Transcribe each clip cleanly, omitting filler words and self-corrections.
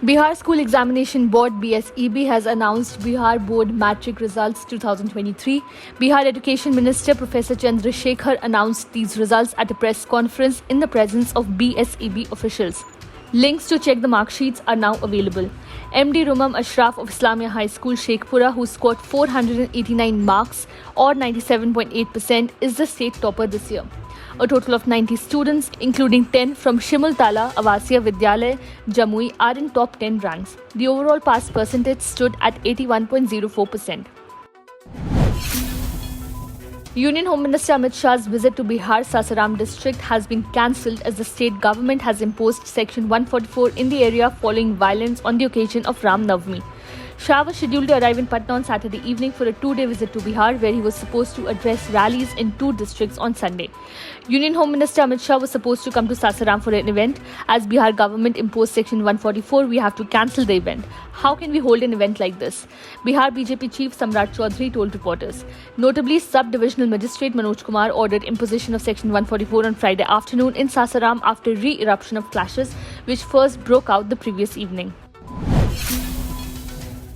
Bihar School Examination Board BSEB has announced Bihar Board Matric Results 2023. Bihar Education Minister Professor Chandrasekhar announced these results at a press conference in the presence of BSEB officials. Links to check the mark sheets are now available. MD Rumam Ashraf of Islamia High School, Sheikhpura, who scored 489 marks or 97.8%, is the state topper this year. A total of 90 students, including 10 from Shimul Tala Avasiya Vidyalaya, Jamui, are in top 10 ranks. The overall pass percentage stood at 81.04%. Union Home Minister Amit Shah's visit to Bihar Sasaram district has been cancelled as the state government has imposed Section 144 in the area following violence on the occasion of Ram Navami. Shah was scheduled to arrive in Patna on Saturday evening for a two-day visit to Bihar, where he was supposed to address rallies in two districts on Sunday. Union Home Minister Amit Shah was supposed to come to Sasaram for an event. As Bihar government imposed Section 144, we have to cancel the event. How can we hold an event like this? Bihar BJP Chief Samrat Chaudhary told reporters. Notably, Sub-Divisional Magistrate Manoj Kumar ordered imposition of Section 144 on Friday afternoon in Sasaram after re-eruption of clashes, which first broke out the previous evening.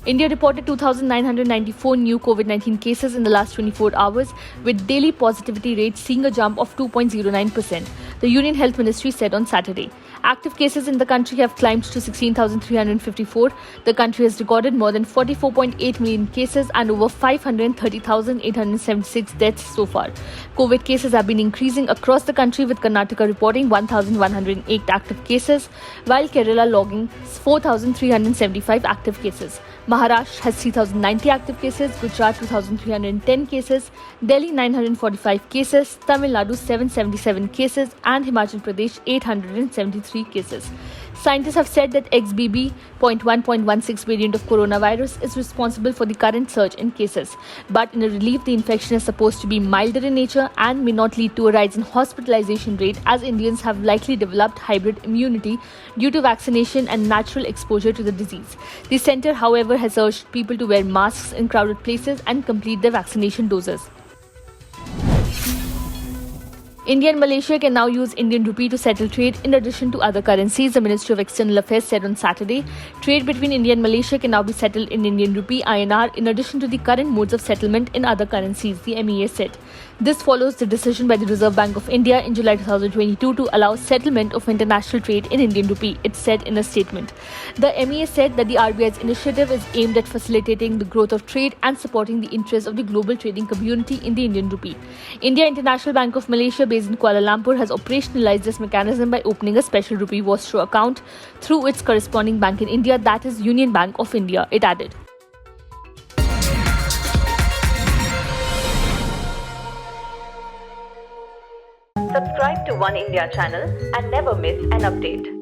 India reported 2,994 new COVID-19 cases in the last 24 hours, with daily positivity rate seeing a jump of 2.09%, the Union Health Ministry said on Saturday. Active cases in the country have climbed to 16,354. The country has recorded more than 44.8 million cases and over 530,876 deaths so far. COVID cases have been increasing across the country, with Karnataka reporting 1,108 active cases, while Kerala logging 4,375 active cases. Maharashtra has 3,090 active cases, Gujarat 2,310 cases, Delhi 945 cases, Tamil Nadu 777 cases, and Himachal Pradesh 873 cases. Scientists have said that XBB.1.16 variant of coronavirus is responsible for the current surge in cases. But in a relief, the infection is supposed to be milder in nature and may not lead to a rise in hospitalization rate, as Indians have likely developed hybrid immunity due to vaccination and natural exposure to the disease. The centre, however, has urged people to wear masks in crowded places and complete their vaccination doses. India and Malaysia can now use Indian rupee to settle trade in addition to other currencies, the Ministry of External Affairs said on Saturday. Trade between India and Malaysia can now be settled in Indian rupee (INR) in addition to the current modes of settlement in other currencies, the MEA said. This follows the decision by the Reserve Bank of India in July 2022 to allow settlement of international trade in Indian rupee, it said in a statement. The MEA said that the RBI's initiative is aimed at facilitating the growth of trade and supporting the interests of the global trading community in the Indian rupee. India International Bank of Malaysia, based in Kuala Lumpur, has operationalized this mechanism by opening a special rupee Vostro account through its corresponding bank in India, that is Union Bank of India, it added. Subscribe to One India channel and never miss an update.